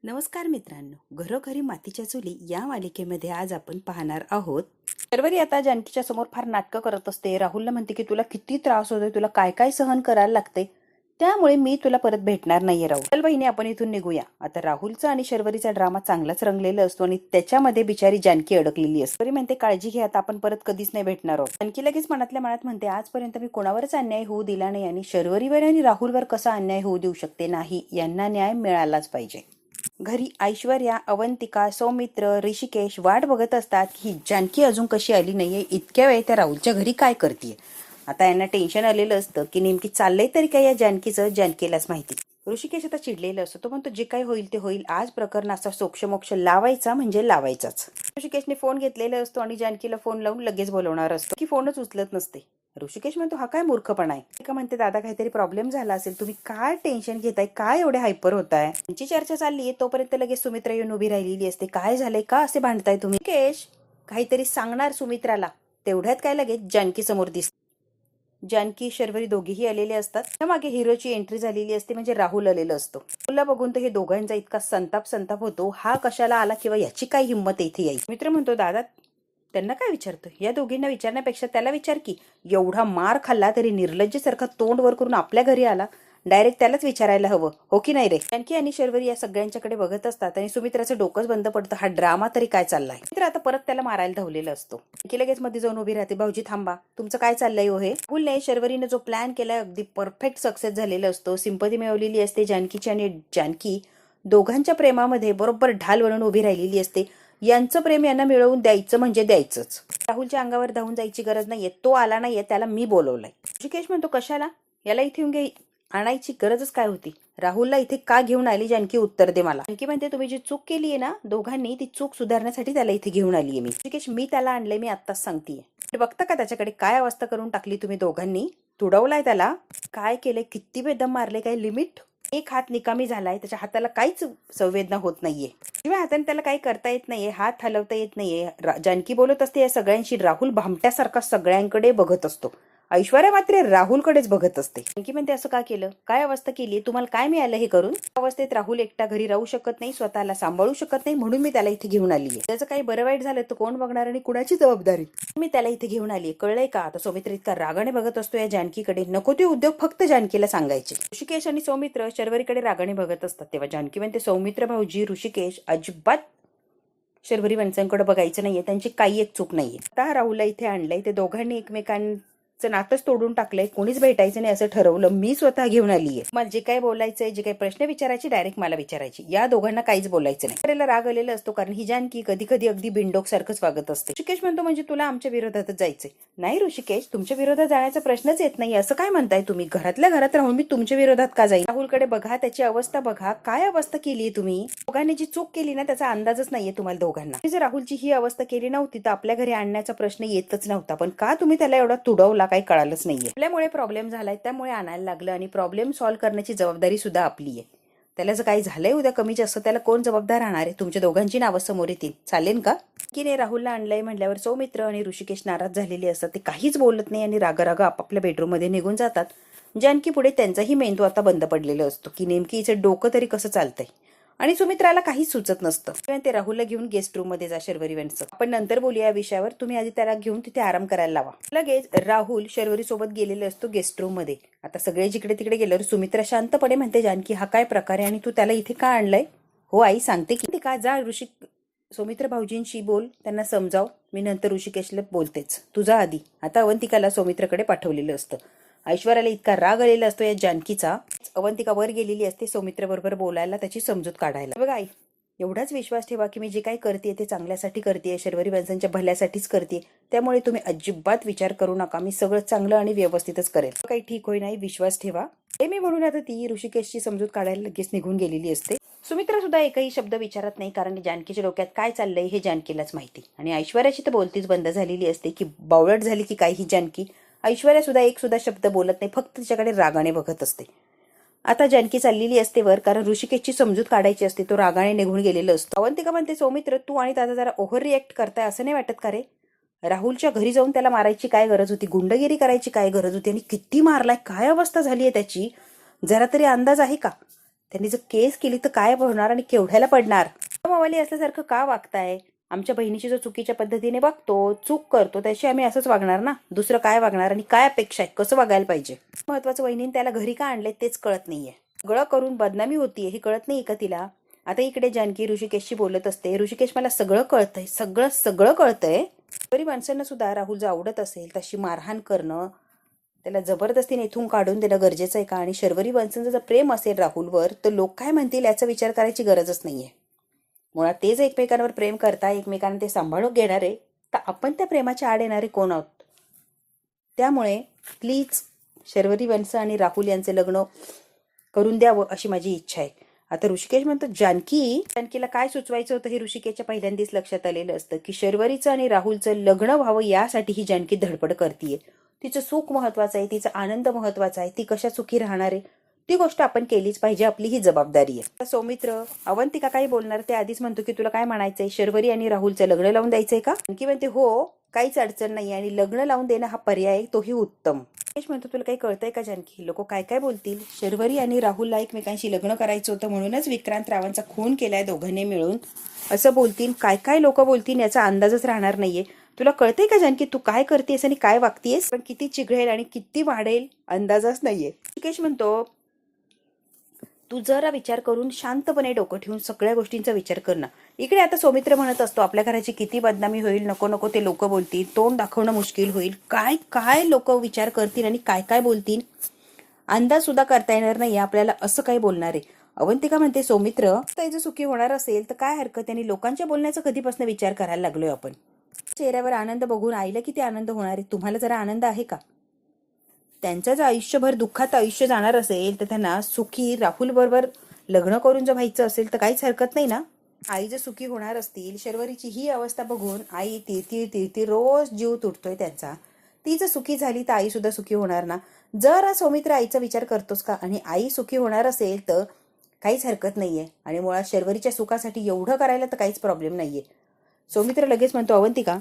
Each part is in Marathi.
नमस्कार मित्रांनो, घरोघरी मातीच्या चुली या मालिकेमध्ये आज आपण पाहणार आहोत. शर्वरी आता जानकीच्या समोर फार नाटकं करत असते. राहुलला म्हणते की तुला किती त्रास होतोय, तुला काय काय सहन करायला लागते, त्यामुळे मी तुला परत भेटणार नाहीये राहुल. चल बहिणी, आपण इथून निघूया. आता राहुलचा आणि शर्वरीचा ड्रामा चांगलाच रंगलेला असतो आणि त्याच्यामध्ये बिचारी जानकी अडकलेली असते. शर्वरी म्हणते काळजी घे, आता आपण परत कधीच नाही भेटणार आहोत. जानकी लगेच मनातल्या मनात म्हणते आजपर्यंत मी कोणावरच अन्याय होऊ दिला नाही आणि शर्वरीवर आणि राहुलवर कसा अन्याय होऊ देऊ शकते. नाही, यांना न्याय मिळालाच पाहिजे. घरी ऐश्वर्या, अवंतिका, सौमित्र, ऋषिकेश वाट बघत असतात की जानकी अजून कशी आली नाहीये. इतक्या वेळ त्या राहुलच्या घरी काय करते. आता यांना टेन्शन आलेलं असतं की नेमकी चाललंय तरी काय या जानकीचं, जानकीलाच माहिती. ऋषिकेश आता चिडलेला असतो. तो म्हणतो जे काही होईल ते होईल, आज प्रकरण असा सोक्षमोक्ष लावायचा म्हणजे लावायचाच. ऋषिकेशने फोन घेतलेला असतो आणि जानकीला फोन लावून लगेच बोलवणार असतो की फोनच उचलत नसते. ऋषिकेश म्हणतो हा काय मूर्खपणा आहे. का म्हणते दादा काहीतरी प्रॉब्लेम झाला असेल, तुम्ही काय टेन्शन घेताय, काय एवढे हायपर होताय. त्यांची चर्चा चालली तोपर्यंत लगेच सुमित्रा येऊन उभी राहिलेली असते. काय झालंय, का असे भांडताय तुम्ही. ऋषिकेश काहीतरी सांगणार सुमित्राला, तेवढ्यात काय लगेच जानकी समोर दिसते. जानकी, शर्वरी दोघेही आलेले असतात. त्या मागे हिरोची एंट्री झालेली असते, म्हणजे राहुल आलेला असतो. राहुलला बघून तर हे दोघांचा इतका संताप होतो. हा कशाला आला किंवा याची काय हिंमत इथे यायची. मित्र म्हणतो दादा त्यांना काय विचारतोय, या दोघींना विचारण्यापेक्षा त्याला विचार की एवढा मार खाल्ला तरी निर्लज्जसारखा तोंड वर करून आपल्या घरी आला. डायरेक्ट त्यालाच विचारायला हवं, हो की नाही रे. जानकी आणि शर्वरी या सगळ्यांच्याकडे बघत असतात आणि सुमित्राचं डोकंच बंद पडतं. हा ड्रामा तरी काय चाललाय. मित्र आता परत त्याला मारायला धावलेलं असतो. जानकी लगेच मध्ये जाऊन उभी राहते. भाऊजी थांबा, तुमचं काय चाललंय हो हे. राहुलने शर्वरीने जो प्लॅन केलाय अगदी परफेक्ट सक्सेस झालेला असतो. सिंपती मिळवलेली असते जानकीची आणि जानकी दोघांच्या प्रेमामध्ये बरोबर ढाल बनून उभी राहिलेली असते. यांचं प्रेम यांना मिळवून द्यायचं म्हणजे द्यायचंच. राहुलच्या अंगावर धावून जायची गरज नाहीये. तो आला नाहीये, त्याला मी बोलवलंय. ऋषिकेश म्हणतो कशाला, याला इथे येऊन आणायची गरजच काय होती. राहुलला इथे का घेऊन आली जानकी, उत्तर दे मला. जानकी म्हणते तुम्ही जी चूक केली आहे ना दोघांनी, ती चूक सुधारण्यासाठी त्याला इथे घेऊन आलीये मी. ऋषिकेश मी त्याला आणलंय, मी आत्ताच सांगतेय. बघता का त्याच्याकडे काय अवस्था करून टाकली तुम्ही दोघांनी. तुडवलाय त्याला, काय केलंय, किती बेदम मारले, काय लिमिट. एक हात निकामी झालाय, त्याच्या हाताला काहीच संवेदना होत नाहीये. शिवाय हाताने त्याला काही करता येत नाहीये, हात हलवता येत नाहीये. जानकी बोलत असते या सगळ्यांशी. राहुल भामट्यासारखा सगळ्यांकडे बघत असतो. ऐश्वर्या मात्र राहुलकडेच बघत असते. जानकी म्हणते असं का केलं, काय अवस्था केली, तुम्हाला काय मिळालं हे करून. अवस्थेत राहुल एकटा घरी राहू शकत नाही, स्वतःला सांभाळू शकत नाही, म्हणून मी त्याला इथे घेऊन आलीये. त्याचं काही बरं वाईट झालं तर कोण बघणार आणि कुणाची जबाबदारी. मी त्याला इथे घेऊन आलीये, कळलंय का. आता सौमित्र इतका रागाने बघत असतो या जानकीकडे. नको ते उद्योग फक्त जानकीला सांगायचे. ऋषिकेश आणि सौमित्र शर्वरीकडे रागाने बघत असतात. तेव्हा जानकी म्हणते सौमित्र भाऊजी, ऋषिकेश अजिबात शर्वरी वंचांकडे बघायचं नाहीये, त्यांची काही एक चूक नाहीये. आता राहुलला इथे आणलंय, ते दोघांनी एकमेकांचं नातंच तोडून टाकलंय, कोणीच भेटायचं नाही असं ठरवलं. मी स्वतः घेऊन आलीये. मला जे काही बोलायचंय, जे काही प्रश्न विचारायचे डायरेक्ट मला विचारायची. या दोघांना काहीच बोलायचं नाही. त्याला राग आलेला असतो कारण ही जानकी कधी कधी अगदी बिंडोक सारखंच वागत असते. ऋषिकेश म्हणतो म्हणजे तुला आमच्या विरोधातच जायचंय. नाही ऋषिकेश, तुमच्या विरोधात जाण्याचा प्रश्नच येत नाही. असं काय म्हणताय तुम्ही. घरातल्या घरात राहून मी तुमच्या विरोधात का जाईल. राहुलकडे बघा, त्याची अवस्था बघा, काय अवस्था केलीये तुम्ही. दोघांनी जी चूक केली ना त्याचा अंदाजच नाहीये तुम्हाला दोघांना. जर राहुलची ही अवस्था केली नव्हती तर आपल्या घरी आणण्याचा प्रश्न येतच नव्हता. पण का तुम्ही त्याला एवढा तुडवला, काही कळालंच नाहीये. आपल्यामुळे प्रॉब्लेम झालाय, त्यामुळे आणायला लागलं आणि प्रॉब्लेम सॉल्व्ह करण्याची जबाबदारी सुद्धा आपली आहे. त्याला जर काही झालंय उद्या कमी जास्त, त्याला कोण जबाबदार राहणार आहे. तुमच्या दोघांची नावं समोर येतील, चालेल का. की राहुलला आणलंय म्हटल्यावर सौमित्र आणि ऋषिकेश नाराज झालेले असतात. ते काहीच बोलत नाही आणि राग आपापल्या बेडरूम मध्ये निघून जातात. जानकी पुढे त्यांचाही मेंदू आता बंद पडलेला असतो की नेमकी हिचं डोकं तरी कसं चालतंय. आणि सुमित्राला काहीच सुचत नसतं. ते राहुलला घेऊन गेस्ट रूम मध्ये जा शर्वरी वंच, आपण नंतर बोलूया या विषयावर. तुम्ही आधी त्याला घेऊन तिथे आराम करायला लावा. लगेच राहुल शर्वरी सोबत गेलेला असतो गेस्ट रूम मध्ये. आता सगळे जिकडे तिकडे गेल्यावर सुमित्रा शांतपणे म्हणते जानकी हा काय प्रकार आहे आणि तू त्याला इथे का आणलंय. हो आई सांगते की का, जा सौमित्र भाऊजींशी बोल, त्यांना समजाव, मी नंतर ऋषिकेशला बोलतेच, तुझा आधी. आता अवंतिकाला सौमित्रकडे पाठवलेलं असतं. ऐश्वर्याला इतका राग आलेला असतो या जानकीचा. अवंतिका वर गेलेली असते सौमित्र बरोबर बोलायला, त्याची समजूत काढायला. बघा आई, एवढाच विश्वास ठेवा की मी जे काही करते ते चांगल्यासाठी करते, शर्वरी वंशांच्या भल्यासाठीच करते. त्यामुळे तुम्ही अजिबात विचार करू नका, मी सगळं चांगलं आणि व्यवस्थितच करेल. काही ठीक होई नाही, विश्वास ठेवा. हे मी म्हणून आता ती ऋषिकेशची समजूत काढायला लगेच निघून गेलेली असते. सुमित्रा सुद्धा एकही शब्द विचारत नाही कारण जानकीच्या डोक्यात काय चाललंय हे जानकीलाच माहिती. आणि ऐश्वर्याची तर बोलतीच बंद झालेली असते की बावळट झाली की काही जानकी. ऐश्वर्या सुद्धा एक सुद्धा शब्द बोलत नाही, फक्त तिच्याकडे रागाने बघत असते. आता जानकी चाललेली असते वर कारण ऋषिकेशची समजूत काढायची असते. तो रागाने निघून गेलेला असतो. अवंतिका म्हणते सौमित्र तू आणि दादा जरा ओव्हर रिएक्ट करताय, असं नाही वाटत का रे. राहुलच्या घरी जाऊन त्याला मारायची काय गरज होती, गुंडगिरी करायची काय गरज होती, आणि किती मारलाय, काय अवस्था झाली आहे त्याची, जरा तरी अंदाज आहे का. त्यांनी जर केस केली तर काय होणार आणि केवढ्याला पडणार? मावाली असल्यासारखं का वागताय? आमच्या बहिणीची जो चुकीच्या पद्धतीने वागतो, चूक करतो, त्याशी आम्ही असंच वागणार ना. दुसरं काय वागणार आणि काय अपेक्षा आहे, कसं वागायला पाहिजे? महत्वाचं वहिनीने त्याला घरी का आणले तेच कळत नाहीये. सगळं करून बदनामी होतीये हे कळत नाही का तिला? आता इकडे जानकी ऋषिकेशशी बोलत असते, ऋषिकेश मला सगळं कळतंय, सगळं सगळं कळतंय. तरी माणसांना सुद्धा राहुल जर आवडत असेल तशी मारहाण करणं, त्याला जबरदस्तीने इथून काढून देणं गरजेचं आहे का? आणि शर्वरी वंशांचं जर प्रेम असेल राहुलवर तर लोक काय म्हणतील याचा विचार करायची गरजच नाहीये. मुळात ते जे एकमेकांवर प्रेम करता, एकमेकांना ते सांभाळून घेणारे, तर आपण त्या प्रेमाच्या आड येणारे कोण आहोत? त्यामुळे प्लीज शर्वरी वंश आणि राहुल यांचे लग्न करून द्यावं अशी माझी इच्छा आहे. आता ऋषिकेश म्हणतो जानकीला काय सुचवायचं होतं हे ऋषिकेशच्या पहिल्यांदाच लक्षात आलेलं असतं की शर्वरीचं आणि राहुलचं लग्न व्हावं यासाठी ही जानकी धडपड करतीये. तिचं सुख महत्वाचं आहे, तिचा आनंद महत्वाचा आहे, ती कशा सुखी राहणार आहे ती गोष्ट आपण केलीच पाहिजे, आपली ही जबाबदारी आहे. सौमित्र अवंतिका काही बोलणार ते आधीच म्हणतो की तुला काय म्हणायचंय, शर्वरी आणि राहुलचं लग्न लावून द्यायचंय का? जानकी म्हणते हो, काहीच अडचण नाही आणि लग्न लावून देणं हा पर्याय तोही उत्तम. म्हणतो तुला काही कळतंय का जानकी, लोक काय काय बोलतील? शर्वरी आणि राहुलला एकमेकांशी लग्न करायचं होतं म्हणूनच विक्रांत रावांचा खून केलाय दोघांनी मिळून, असं बोलतील. काय काय लोक बोलतील याचा अंदाजच राहणार नाहीये. तुला कळतंय का जानकी तू काय करतेस आणि काय वागतेस? पण किती चिघळेल आणि किती वाढेल अंदाजच नाहीये. ऋषिकेश म्हणतो तू जरा विचार करून शांतपणे डोकं ठेवून सगळ्या गोष्टींचा विचार कर ना. इकडे आता सौमित्र म्हणत असतो आपल्या घराची किती बदनामी होईल, नको नको ते लोक बोलतील, तोंड दाखवणं मुश्किल होईल, काय काय लोक विचार करतील आणि काय काय बोलतील अंदाज सुद्धा करता येणार नाही आपल्याला, असं काही बोलणार आहे. अवंतिका म्हणते सौमित्र जर सुखी होणार असेल तर काय हरकत आहे, लोकांच्या बोलण्याचा कधीपासून विचार करायला लागलोय आपण. चेहऱ्यावर आनंद बघून आईला किती आनंद होणार आहे, तुम्हाला जरा आनंद आहे का? त्यांचं जर आयुष्यभर दुःखात आयुष्य जाणार असेल तर त्यांना सुखी राहुल बरोबर लग्न करून जर व्हायचं असेल तर काहीच हरकत नाही ना. आई जर सुखी होणार असतील, शर्वरीची ही अवस्था बघून आई तीर्थी रोज जीव तुटतोय त्यांचा. ती जर सुखी झाली तर आई सुद्धा सुखी होणार ना. जर सौमित्र आईचा विचार करतोस का? आणि आई सुखी होणार असेल तर काहीच हरकत नाहीये आणि मुळात शर्वरीच्या सुखासाठी एवढं करायला तर काहीच प्रॉब्लेम नाहीये. सौमित्र लगेच म्हणतो अवंतिका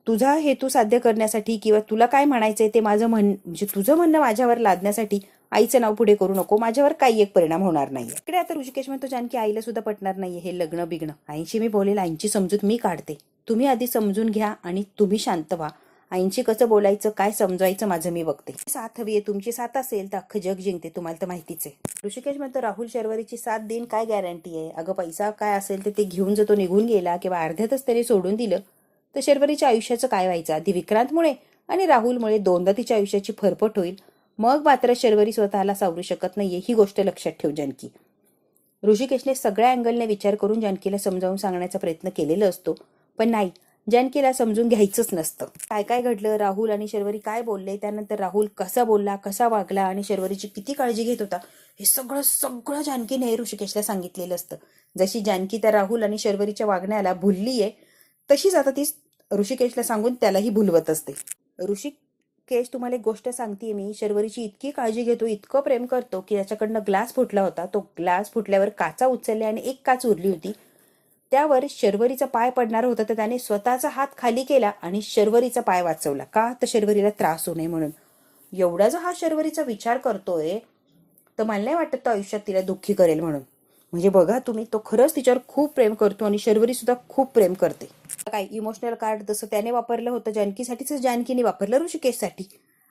तुझा हेतू साध्य करण्यासाठी किंवा तुला काय म्हणायचंय ते माझं म्हणजे तुझं म्हणणं माझ्यावर लादण्यासाठी आईचं नाव पुढे करू नको, माझ्यावर काही एक परिणाम होणार नाही. इकडे आता ऋषिकेश म्हणतो जानकी आईला सुद्धा पटणार नाहीये हे लग्न बिग्न. आईंशी मी बोलेल, आईंची समजूत मी काढते, तुम्ही आधी समजून घ्या आणि तुम्ही शांत व्हा. आईंशी कसं बोलायचं काय समजायचं माझं मी बघते. साथ हवी आहे, तुमची साथ असेल तर अख्खं जग जिंकते, तुम्हाला तर माहितीच आहे. ऋषिकेश म्हणतो राहुल शर्वरीची साथ देईन काय गॅरंटी आहे? अगं पैसा काय असेल तर ते घेऊन जर तो निघून गेला किंवा अर्ध्यातच त्याने सोडून दिलं तर शर्वरीच्या आयुष्याचं काय व्हायचं? आधी विक्रांतमुळे आणि राहुलमुळे दोनदा तिच्या आयुष्याची फरफट होईल, मग मात्र शर्वरी स्वतःला सावरू शकत नाहीये, ही गोष्ट लक्षात ठेव जानकी. ऋषिकेशने सगळ्या अँगलने विचार करून जानकीला समजावून सांगण्याचा प्रयत्न केलेला असतो, पण नाही, जानकीला समजून घ्यायचंच नसतं. काय काय घडलं, राहुल आणि शर्वरी काय बोलले, त्यानंतर राहुल कसा बोलला, कसा वागला आणि शर्वरीची किती काळजी घेत होता, हे सगळं सगळं जानकीने ऋषिकेशला सांगितलेलं असतं. जशी जानकी त्या राहुल आणि शर्वरीच्या वागण्याला भुललीये तशीच आता ती ऋषिकेशला सांगून त्यालाही भुलवत असते. ऋषिकेश तुम्हाला एक गोष्ट सांगतेय मी, शर्वरीची इतकी काळजी घेतो, इतकं प्रेम करतो की त्याच्याकडनं ग्लास फुटला होता, तो ग्लास फुटल्यावर काचा उचलल्या आणि एक काच उरली होती, त्यावर शर्वरीचा पाय पडणार होता तर त्याने स्वतःचा हात खाली केला आणि शर्वरीचा पाय वाचवला. का? तर शर्वरीला त्रास होऊ नये म्हणून. एवढा जर हा शर्वरीचा विचार करतोय तर मला नाही वाटत तो आयुष्यात तिला दुःखी करेल म्हणून. म्हणजे बघा तुम्ही, तो खरंच तिच्यावर खूप प्रेम करतो आणि शर्वरी सुद्धा खूप प्रेम करते. काय इमोशनल कार्ड जसं त्याने वापरलं होतं जानकीसाठीच जानकीने वापरलं ऋषिकेशसाठी.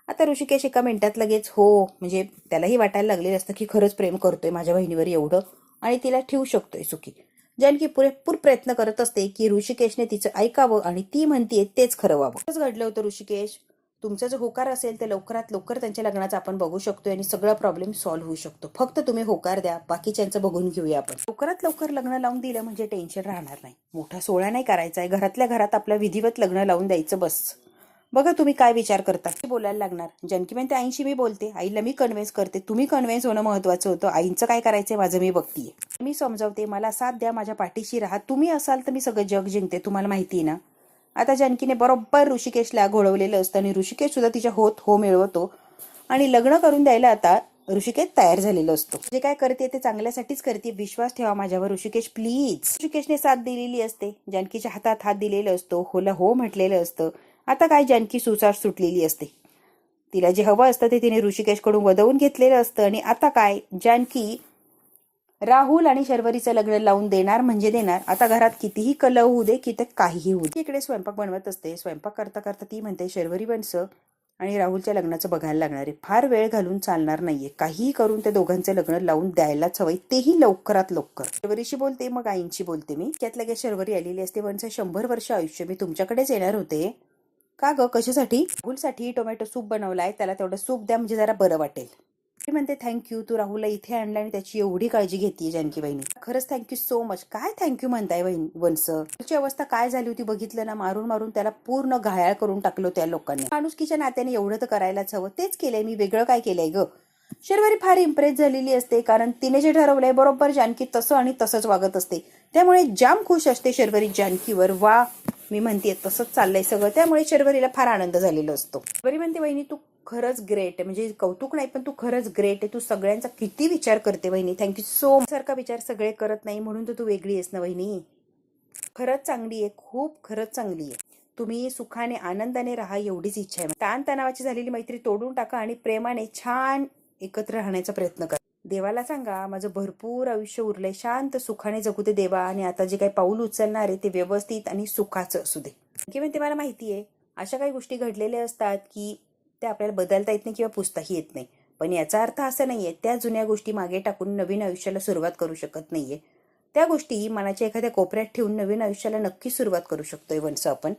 आता ऋषिकेश एका मिनिटात लगेच हो, म्हणजे त्यालाही वाटायला लागलेलं असतं की खरंच प्रेम करतोय माझ्या बहिणीवर एवढं आणि तिला ठेवू शकतोय सुखी. जानकी पुरेपूर प्रयत्न करत असते की ऋषिकेशने तिचं ऐकावं आणि ती म्हणतीये तेच खरं व्हावं. घडलं होतं ऋषिकेश, तुमचा जो होकार असेल ते लवकरात लवकर त्यांच्या लग्नाचा आपण बघू शकतोय आणि सगळा प्रॉब्लेम सॉल्व्ह होऊ शकतो. फक्त तुम्ही होकार द्या, बाकीच्यांचं बघून घेऊया आपण. लवकरात लवकर लग्न लावून दिलं म्हणजे टेन्शन राहणार नाही. मोठा सोहळा नाही करायचा आहे, घरातल्या घरात आपलं विधिवत लग्न लावून द्यायचं बस. बघा तुम्ही काय विचार करता. बोलायला लागणार जानकी म्हणते आईंशी मी बोलते, आईला मी कन्व्हिन्स करते, तुम्ही कन्व्हिन्स होणं महत्वाचं होतं, आईंचं काय करायचंय माझं मी बघतीये, मी समजावते, मला साथ द्या, माझ्या पाठीशी राहा, तुम्ही असाल तर मी सगळं जग जिंकते, तुम्हाला माहिती ना. आता जानकीने बरोबर ऋषिकेशला घोळवलेलं असतं आणि ऋषिकेश सुद्धा तिच्या हो मिळवतो आणि लग्न करून द्यायला आता ऋषिकेश तयार झालेला असतो. जे काय करते ते चांगल्यासाठीच करते, विश्वास ठेवा माझ्यावर ऋषिकेश प्लीज. ऋषिकेशने साथ दिलेली असते, जानकीच्या हातात हात दिलेला असतो, होला हो म्हटलेलं असतं. आता काय जानकी सुसाट सुटलेली असते, तिला जे हवं असतं ते तिने ऋषिकेशकडून वदवून घेतलेलं असतं आणि आता काय जानकी राहुल आणि शर्वरीचं लग्न लावून देणार म्हणजे देणार. आता घरात कितीही कलह होऊ दे, की ते काहीही होऊ दे. इकडे स्वयंपाक बनवत असते. स्वयंपाक करता करता ती म्हणते, शर्वरी बनचं आणि राहुलच्या लग्नाचं बघायला लागणार आहे. फार वेळ घालून चालणार नाहीये. काहीही करून त्या दोघांचं लग्न लावून द्यायलाच हवंय, तेही लवकरात लवकर. शर्वरीशी बोलते, मग आईंशी बोलते मी. त्यात लगेच शर्वरी आलेली असते. वनचं 100 वर्ष आयुष्य मी तुमच्याकडेच येणार होते. का ग, कशासाठी? राहुलसाठी टोमॅटो सूप बनवलाय, त्याला तेवढं सूप द्या म्हणजे जरा बरं वाटेल. ती म्हणते, थँक्यू, तू राहुलला इथे आणला आणि त्याची एवढी काळजी घेतीये जानकी बहिणी. खरंच थँक्यू सो मच. काय थँक्यू म्हणताय वंस? त्याची अवस्था काय झाली होती बघितलं ना. मारून मारून त्याला पूर्ण घायाळ करून टाकलं त्या लोकांनी. माणुसकीच्या नात्याने एवढं तर करायलाच हवं. तेच केलंय मी, वेगळं काय केलंय ग? शर्वरी फार इम्प्रेस झालेली असते, कारण तिने जे ठरवलंय बरोबर जानकी तसं आणि तसंच वागत असते. त्यामुळे जाम खुश असते शर्वरी जानकीवर. वा, मी म्हणते तसंच चाललंय सगळं. त्यामुळे शर्वरीला फार आनंद झालेला असतो. शर्वरी म्हणते, वहिनी तू खरंच ग्रेट आहे. म्हणजे कौतुक नाही, पण तू खरंच ग्रेट आहे. तू सगळ्यांचा किती विचार करते वहिनी. Thank you so much. सारखा विचार सगळे करत नाही म्हणून तर तू वेगळी आहेस ना वहिनी. खरंच चांगली आहे, खूप खरंच चांगली आहे. तुम्ही सुखाने आनंदाने राहा एवढीच इच्छा आहे. ताणतणावाची झालेली मैत्री तोडून टाका आणि प्रेमाने छान एकत्र राहण्याचा प्रयत्न करा. देवाला सांगा, माझं भरपूर आयुष्य उरलंय, शांत सुखाने जगू दे देवा, आणि आता जे काही पाऊल उचलणार आहे ते व्यवस्थित आणि सुखाचं असू दे. की म्हणते, मला माहिती आहे अशा काही गोष्टी घडलेल्या असतात की त्या आपल्याला बदलता येत नाही किंवा पुसताही येत नाही. पण याचा अर्थ असा नाहीये त्या जुन्या गोष्टी मागे टाकून नवीन आयुष्याला सुरुवात करू शकत नाहीये. त्या गोष्टी मनाच्या एखाद्या कोपऱ्यात ठेवून नवीन आयुष्याला नक्की सुरुवात करू शकतोय वंश आपण.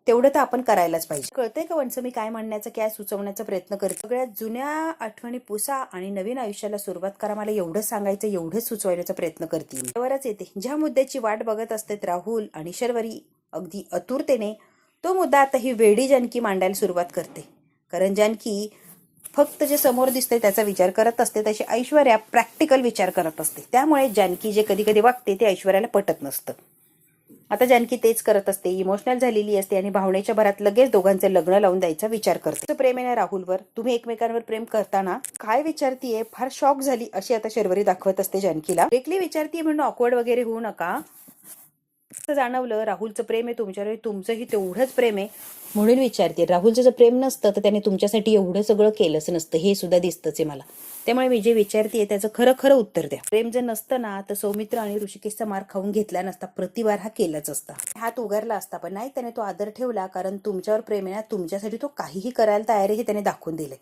तेवढं तर आपण करायलाच पाहिजे. कळतंय का वंश मी काय म्हणण्याचा, काय सुचवण्याचा प्रयत्न करते? सगळ्या जुन्या आठवणी पुसा आणि नवीन आयुष्याला सुरुवात करा. मला एवढं सांगायचं, एवढंच सुचवायचा प्रयत्न करते. त्यावरच येते. ज्या मुद्द्याची वाट बघत असतात राहुल आणि शर्वरी अगदी आतुरतेने, तो मुद्दा आता ही वेडी जानकी मांडायला सुरुवात करते. कारण जानकी फक्त जे समोर दिसते त्याचा विचार करत असते, तशी ऐश्वर्या प्रॅक्टिकल विचार करत असते. त्यामुळे जानकी जे कधी कधी वागते ते ऐश्वर्याला पटत नसतं. आता जानकी तेच करत असते, इमोशनल झालेली असते आणि भावनेच्या भरात लगेच दोघांचे लग्न लावून द्यायचा विचार करते. प्रेम आहे ना राहुलवर, तुम्ही एकमेकांवर प्रेम करताना काय विचारतीये, फार शॉक झाली अशी आता शर्वरी दाखवत असते जानकीला. देखली विचारतीये म्हणून ऑकवर्ड वगैरे होऊ नका. जाणवलं राहुलचं प्रेम आहे तुमच्यावर, तुमचंही तेवढंच प्रेम आहे म्हणून विचारते. राहुलचं जर प्रेम नसतं तर त्याने तुमच्यासाठी एवढं सगळं केलंच नसतं, हे सुद्धा दिसतंच आहे मला. त्यामुळे मी जे विचारते त्याचं खरं खरं उत्तर द्या. प्रेम जर नसतं ना तर सौमित्र आणि ऋषिकेशचा मार खाऊन घेतला नसता, प्रतिवार हा केलाच असता, हात उगारला असता. पण नाही, त्याने तो आदर ठेवला, कारण तुमच्यावर प्रेम आहे ना, तुमच्यासाठी तो काहीही करायला तयार आहे हे त्याने दाखवून दिले.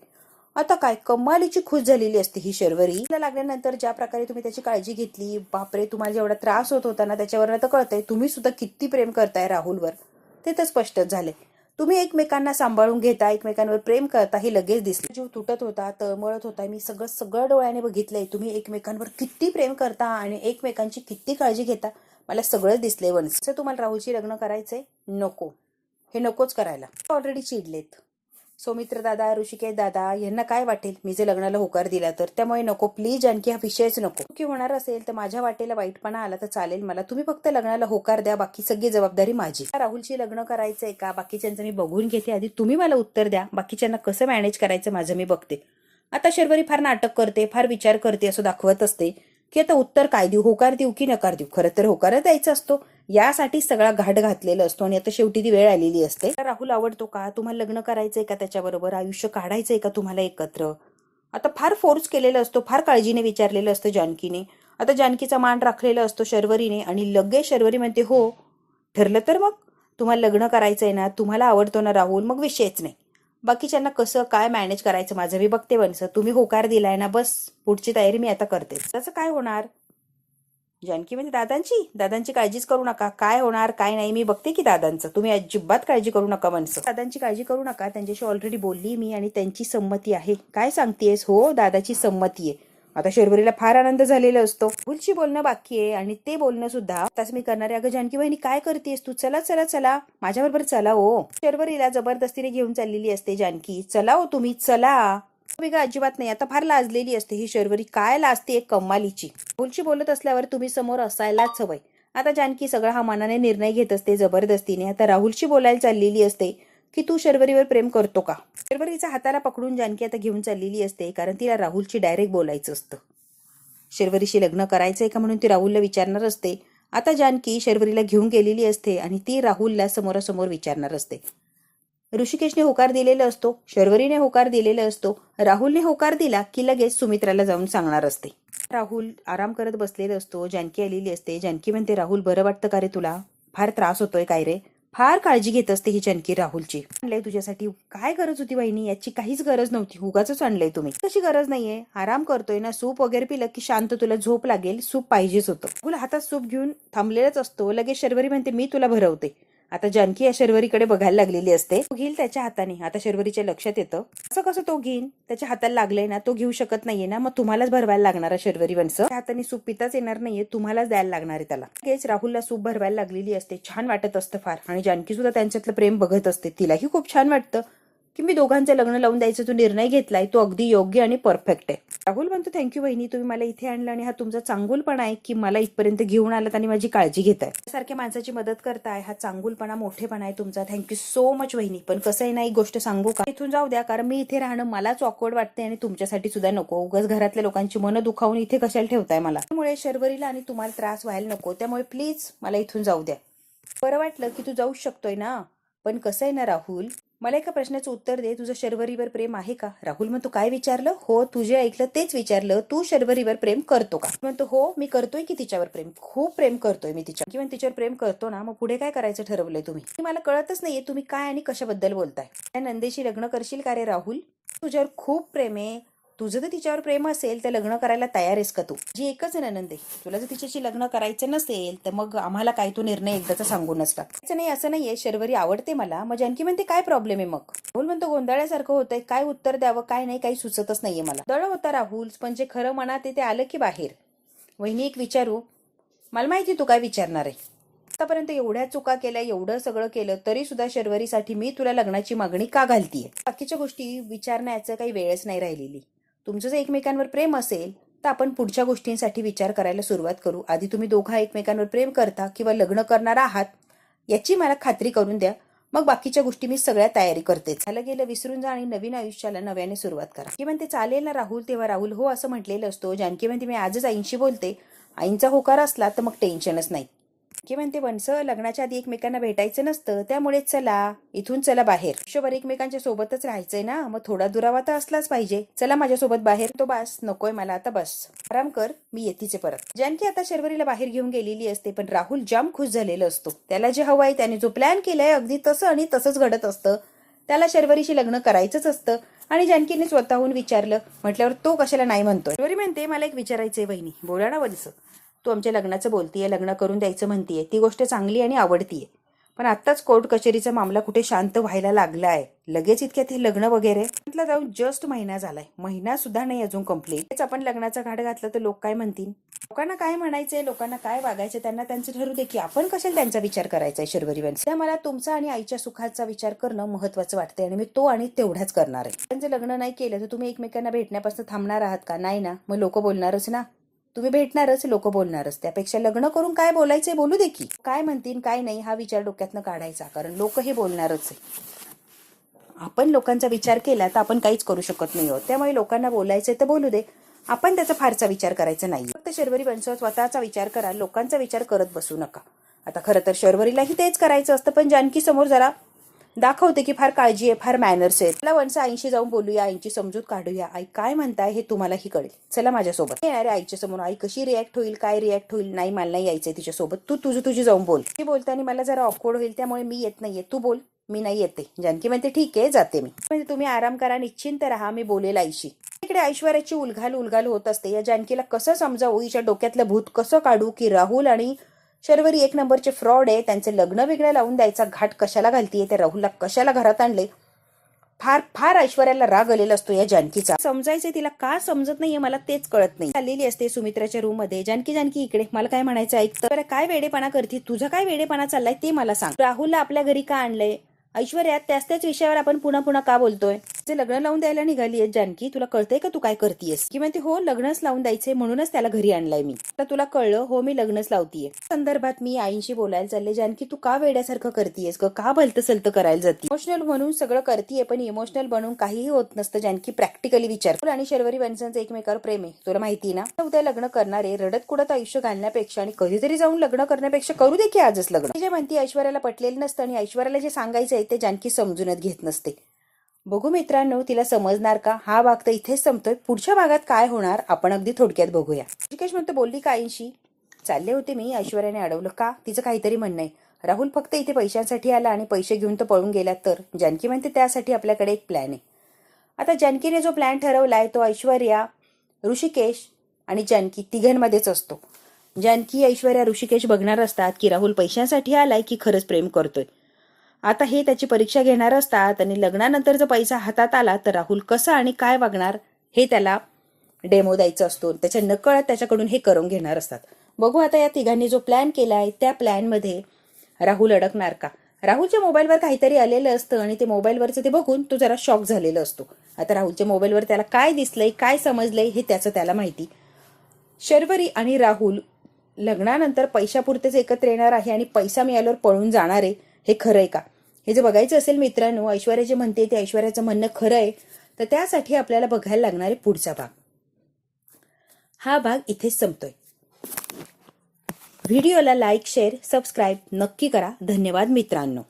आता काय कमालीची खुश झालेली असते ही शर्वरी. लागल्यानंतर ज्या प्रकारे तुम्ही त्याची काळजी घेतली, बापरे, तुम्हाला जेवढा त्रास होत होता ना त्याच्यावर तर कळतंय तुम्ही सुद्धा किती प्रेम करताय राहुलवर, ते तर स्पष्टच झाले. तुम्ही एकमेकांना सांभाळून घेता, एकमेकांवर प्रेम करता हे लगेच दिसले. जीव तुटत होता, तळमळत होता, मी सगळं डोळ्याने बघितलंय. तुम्ही एकमेकांवर किती प्रेम करता आणि एकमेकांची किती काळजी घेता, मला सगळंच दिसलंय. वंश तुम्हाला राहुलशी लग्न करायचंय? नको, हे नकोच करायला. ऑलरेडी चिडलेत सौमित्र दादा, ऋषिकेश दादा यांना काय वाटेल मी जे लग्नाला होकार दिला तर. त्यामुळे नको प्लीज जानकी, हा विषयच नको. की होणार असेल तर माझ्या वाटेला वाईटपणा आला तर चालेल मला, तुम्ही फक्त लग्नाला होकार द्या, बाकी सगळी जबाबदारी माझी. राहुलशी लग्न करायचंय का बाकीच्यांचं मी बघून घेते, आधी तुम्ही मला उत्तर द्या. बाकीच्यांना कसं मॅनेज करायचं माझं मी बघते. आता शर्वरी फार नाटक करते, फार विचार करते असं दाखवत असते की आता उत्तर काय देऊ, होकार देऊ की नकार देऊ. खरं तर होकारच द्यायचा असतो, यासाठी सगळा घाट घातलेला असतो आणि आता शेवटी ती वेळ आलेली असते. राहुल आवडतो का तुम्हाला, लग्न करायचंय का त्याच्याबरोबर, आयुष्य काढायचंय का तुम्हाला एकत्र. आता फार फोर्स केलेला असतो, फार काळजीने विचारलेलं असतं जानकीने. आता जानकीचा मान राखलेला असतो शर्वरीने आणि लगेच शर्वरी म्हणते, हो ठरलं तर मग तुम्हाला लग्न करायचंय ना, तुम्हाला आवडतो ना राहुल, मग विषयच नाही. बाकीच्यांना कसं काय मॅनेज करायचं माझं मी बघते. वंश तुम्ही होकार दिलाय ना, बस पुढची तयारी मी आता करते. त्याचं काय होणार? जानकी म्हणजे दादांची काळजीच करू नका, काय होणार काय नाही मी बघते की दादांचं, तुम्ही अजिबात काळजी करू नका. वंश दादांची काळजी करू नका, त्यांच्याशी ऑलरेडी बोलली मी आणि त्यांची संमती आहे. काय सांगतेस? हो दादाची संमती आहे. आता शर्वरीला फार आनंद झालेला असतो. भूलशी बोलणं बाकी आहे आणि ते बोलणं सुद्धा आताच मी करणार आहे. अगं जानकी बहिणी काय करतेस तू, चला चला चला माझ्याबरोबर चला. हो शर्वरीला जबरदस्तीने घेऊन चाललेली असते जानकी. चला हो तुम्ही चला. का अजिबात नाही, आता फार लाजलेली असते ही शर्वरी. काय लाजते एक कमालीची. भूलशी बोलत असल्यावर तुम्ही समोर असायलाच हवंय. आता जानकी सगळा हा मनाने निर्णय घेत असते जबरदस्तीने. आता राहुलशी बोलायला चाललेली असते की तू शर्वरीवर प्रेम करतो का. शर्वरीचा हाताला पकडून जानकी आता घेऊन चाललेली असते, कारण तिला राहुलशी डायरेक्ट बोलायचं असतं. शर्वरीशी लग्न करायचंय का म्हणून ती राहुलला विचारणार असते. आता जानकी शर्वरीला घेऊन गेलेली असते आणि ती राहुलला समोरासमोर विचारणार असते. ऋषिकेशने होकार दिलेला असतो, शर्वरीने होकार दिलेला असतो, राहुलने होकार दिला की लगेच सुमित्राला जाऊन सांगणार असते. राहुल आराम करत बसलेला असतो, जानकी आलेली असते. जानकी म्हणते, राहुल बरं वाटतं का रे तुला? फार त्रास होतोय काय रे? फार काळजी घेत असते ही जानकी राहुलची. आणलंय तुझ्यासाठी, काय गरज होती वहिनी? याची काहीच गरज नव्हती, उगाच आणलंय तुम्ही. तशी गरज नाहीये, आराम करतोय ना, सूप वगैरे पिलं की शांत तुला झोप लागेल, सूप पाहिजेच होतं. राहुल हातात सूप घेऊन थांबलेलाच असतो. लगेच शर्वरी म्हणते, मी तुला भरवते. आता जानकी या शर्वरीकडे बघायला लागलेली असते. तो घेईल त्याच्या हाताने. आता शर्वरीच्या लक्षात येतं, असं कसं तो घेईन? त्याच्या हाताला लागलंय ना, तो घेऊ शकत नाहीये ना, मग तुम्हालाच भरवायला लागणार आहे शर्वरी वंश. हाताने सूप पिताच येणार नाहीये, तुम्हालाच द्यायला लागणार आहे त्याला. लगेच राहुलला सूप भरवायला लागलेली असते. छान वाटत असतं फार. आणि जानकी सुद्धा त्यांच्यातलं प्रेम बघत असते. तिलाही खूप छान वाटतं की मी दोघांचं लग्न लावून द्यायचा तो निर्णय घेतलाय, तो अगदी योग्य आणि परफेक्ट आहे. राहुल म्हणतो, थँक्यू वहिनी, तुम्ही मला इथे आणलं आणि हा तुमचा चांगुलपणा आहे की मला इथपर्यंत घेऊन आलात आणि माझी काळजी घेताय. सारख्या माणसाची मदत करताय, हा चांगुलपणा, मोठेपणा आहे तुमचा. थँक्यू सो मच वहिनी. पण कसं आहे ना, एक गोष्ट सांगू का? इथून जाऊ द्या, कारण मी इथे राहणं मलाच ऑकवर्ड वाटते आणि तुमच्यासाठी सुद्धा नको. उगाच घरातल्या लोकांची मनं दुखावून इथे कशाला ठेवताय मला? त्यामुळे शर्वरीला आणि तुम्हाला त्रास व्हायला नको, त्यामुळे प्लीज मला इथून जाऊ द्या. बरं वाटलं की तू जाऊच शकतोय ना, पण कसं आहे ना राहुल, मला एका प्रश्नाचं उत्तर दे, तुझं शर्वरीवर प्रेम आहे का? राहुल म्हणतो, काय विचारलं? हो, तुझे ऐकलं तेच विचारलं, तू शर्वरीवर प्रेम करतो का? म्हणतो, हो मी करतोय की तिच्यावर प्रेम, खूप प्रेम करतोय मी तिच्या. किंवा तिच्यावर प्रेम करतो ना, मग पुढे काय करायचं ठरवलंय तुम्ही? मला कळतच नाहीये तुम्ही काय आणि कशाबद्दल बोलताय. त्या नंदेशी लग्न करशील का रे राहुल? तुझ्यावर खूप प्रेम आहे. तुझं जर तिच्यावर प्रेम असेल तर लग्न करायला तयार आहेस का तू? जी एकच आहे नंदे, तुला जर तिच्याशी लग्न करायचं नसेल तर मग आम्हाला काय तू निर्णय एकदाचा सांगून नसता. नाही, असं नाहीये, शर्वरी आवडते मला. मग जानकी म्हणते, काय प्रॉब्लेम आहे मग? राहुल म्हणतो, गोंधळ्यासारखं होतंय, काय उत्तर द्यावं काय नाही काही सुचतच नाहीये मला. दळ होता राहुल, पण जे खरं मनात आहे ते आलं की बाहेर. वहिनी एक विचारू? मला माहिती तू काय विचारणार आहे. आतापर्यंत एवढ्या चुका केल्या, एवढं सगळं केलं तरी सुद्धा शर्वरीसाठी मी तुला लग्नाची मागणी का घालतीये? बाकीच्या गोष्टी विचारण्याचं काही वेळच नाही राहिलेली. तुमचं जर एकमेकांवर प्रेम असेल तर आपण पुढच्या गोष्टींसाठी विचार करायला सुरुवात करू. आधी तुम्ही दोघा एकमेकांवर प्रेम करता किंवा लग्न करणार आहात याची मला खात्री करून द्या, मग बाकीच्या गोष्टी मी सगळ्या तयारी करते. झालं गेलं विसरून जा आणि नवीन आयुष्याला नव्याने सुरुवात करा. की म्हणते, चालेल ना राहुल? तेव्हा राहुल हो असं म्हटलेलं असतो. जानकी म्हणते, मी आजच आईंशी बोलते, आईंचा होकार असला तर मग टेन्शनच नाही. की म्हणते, वंश लग्नाच्या आधी एकमेकांना भेटायचं नसतं, त्यामुळे चला इथून, चला बाहेर. आयुष्यभर एकमेकांच्या सोबतच राहायचंय ना, मग थोडा दुरावा तर असलाच पाहिजे. चला माझ्यासोबत बाहेर. तो बस, नकोय मला आता, बस आराम कर, मी येतीचे परत. जानकी आता शर्वरीला बाहेर घेऊन गेलेली असते, पण राहुल जाम खुश झालेला असतो. त्याला जे हवंय, त्याने जो प्लॅन केलाय अगदी तसं आणि तसंच घडत असतं. त्याला शर्वरीशी लग्न करायचंच असतं. आणि जानकीने स्वतःहून विचारलं म्हटल्यावर तो कशाला नाही म्हणतोय? शर्वरी म्हणते, मला एक विचारायचंय वहिनी. बोला ना वंश. तू आमच्या लग्नाचं बोलतीये, लग्न करून द्यायचं म्हणतीये, ती गोष्ट चांगली आणि आवडतीये, पण आत्ताच कोर्ट कचेरीचा मामला कुठे शांत व्हायला लागलाय, लगेच इतक्यात हे लग्न वगैरे? म्हटलं जाऊन जस्ट महिना झालाय, महिना सुद्धा नाही अजून कंप्लीट. आपण लग्नाचा घाट घातला तर लोक काय म्हणतील? लोकांना काय म्हणायचंय, लोकांना काय वागायचं, त्यांना त्यांचं ठरू दे की, आपण कशाला त्यांचा विचार करायचा आहे? शर्वरी वंश, मला तुमचा आणि आईच्या सुखाचा विचार करणं महत्वाचं वाटतंय आणि मी तो आणि तेवढाच करणार आहे. त्यांचं लग्न नाही केलं तर तुम्ही एकमेकांना भेटण्यापासून थांबणार आहात का? नाही ना, मग लोक बोलणारच ना, तुम्ही भेटणारच, लोक बोलणारच. त्यापेक्षा लग्न करून काय बोलायचंय बोलू दे की, काय म्हणतील काय नाही हा विचार डोक्यातनं काढायचा, कारण लोक हे बोलणारच आहे. आपण लोकांचा विचार केला तर आपण काहीच करू शकत नाही आहोत, त्यामुळे लोकांना बोलायचंय तर बोलू दे, आपण त्याचा फारसा विचार करायचा नाही. फक्त शर्वरी वंश स्वतःचा विचार करा, लोकांचा विचार करत बसू नका. आता खरं तर शर्वरीलाही तेच करायचं असतं, पण जानकी समोर जरा दाखवते की फार काळजी आहे, फार मॅनर्स आहेत. मला वंश आईशी जाऊन बोलूया, आईची समजूत काढूया, आई काय म्हणताय हे तुम्हालाही कळेल, चला माझ्यासोबत. येणारे आईच्या समोर, आई कशी रिॲक्ट होईल, काय रिॲक्ट होईल, नाही मला नाही यायचंय तिच्यासोबत, तू तुझी जाऊन बोल. ती बोलताना मला जरा ऑकवर्ड होईल, त्यामुळे मी येत नाहीये, तू बोल, मी नाही येते. जानकी म्हणते, ठीक आहे जाते मी. म्हणजे तुम्ही आराम करा, निश्चिंत राहा, मी बोलेल आईशी. इकडे ऐश्वर्याची उलघाल होत असते. या जानकीला कसं समजावू, हिच्या डोक्यातलं भूत कसं काढू की राहुल आणि शर्वरी एक नंबरचे फ्रॉड आहे, त्यांचे लग्न वेगळं लावून द्यायचा घाट कशाला घालतीये, त्या राहुलला कशाला घरात आणले. फार ऐश्वर्याला राग आलेला असतो या जानकीचा. समजायचंय तिला, का समजत नाहीये मला तेच कळत नाही. आलेली असते सुमित्राच्या रूम मध्ये. जानकी इकडे, मला काय म्हणायचं ऐक तर. काय वेडेपणा करते, तुझा काय वेडेपणा चाललाय ते मला सांग. राहुलला आपल्या घरी का आणलंय? ऐश्वर्या त्याच विषयावर आपण पुन्हा का बोलतोय? जे लग्न लावून द्यायला निघाली आहे जानकी, तुला कळतंय का तू काय करतीयस? की म्हणते हो लग्नच लावून द्यायचंय म्हणूनच त्याला घरी आणलाय मी. तर तुला कळलं? हो मी लग्नच लावतीये. संदर्भात मी आईंशी बोलायला चालले. जानकी तू का वेड्यासारखं करतीयस ग? का भलतं सलतं करायला जाती? इमोशनल म्हणून सगळं करतीये, पण इमोशनल बनून काहीही होत नसतं जानकी. प्रॅक्टिकली विचार. आणि शर्वरी वंशांचं एकमेकावर प्रेम आहे, तुला माहिती ना? उद्या लग्न करणारे रडत कुडत आयुष्य घालण्यापेक्षा आणि कधीतरी जाऊन लग्न करण्यापेक्षा करू दे की आजच लग्न. जे म्हणती ऐश्वर्याला पटलेलं नसतं आणि ऐश्वर्याला जे सांगायचंय ते जानकी समजूनच घेत नसते. बघू मित्रांनो तिला समजणार का? हा भाग तर इथेच संपतोय. पुढच्या भागात काय होणार आपण अगदी थोडक्यात बघूया. ऋषिकेश म्हणतो बोलली का आईंशी? चालले होते मी. ऐश्वर्याने अडवलं का? तिचं काहीतरी म्हणणं आहे. राहुल फक्त इथे पैशांसाठी आला आणि पैसे घेऊन तो पळून गेला तर? जानकी म्हणते त्यासाठी आपल्याकडे एक प्लॅन आहे. आता जानकीने जो प्लॅन ठरवलाय तो ऐश्वर्या, ऋषिकेश आणि जानकी तिघांमध्येच असतो. जानकी, ऐश्वर्या, ऋषिकेश बघणार असतात की राहुल पैशांसाठी आलाय की खरंच प्रेम करतोय. आता हे त्याची परीक्षा घेणार असतात आणि लग्नानंतर जर पैसा हातात आला तर राहुल कसं आणि काय वागणार हे त्याला डेमो द्यायचा असतो. त्याच्या नकळत त्याच्याकडून हे करून घेणार असतात. बघू आता या तिघांनी जो प्लॅन केलाय त्या प्लॅनमध्ये राहुल अडकणार का? राहुलच्या मोबाईलवर काहीतरी आलेलं असतं आणि ते मोबाईलवरचं ते बघून तो जरा शॉक झालेला असतो. आता राहुलच्या मोबाईलवर त्याला काय दिसलंय, काय समजलंय हे त्याचं त्याला माहिती. शर्वरी आणि राहुल लग्नानंतर पैशापुरतेच एकत्र येणार आहे आणि पैसा मिळाल्यावर पळून जाणार आहे, हे खरंय का? हे जर बघायचं असेल मित्रांनो, ऐश्वर्या जे म्हणते ते ऐश्वर्याचं म्हणणं खरं आहे, तर त्यासाठी आपल्याला बघायला लागणार आहे पुढचा भाग. हा भाग इथेच संपतोय. व्हिडिओला लाईक, शेअर, सबस्क्राईब नक्की करा. धन्यवाद मित्रांनो.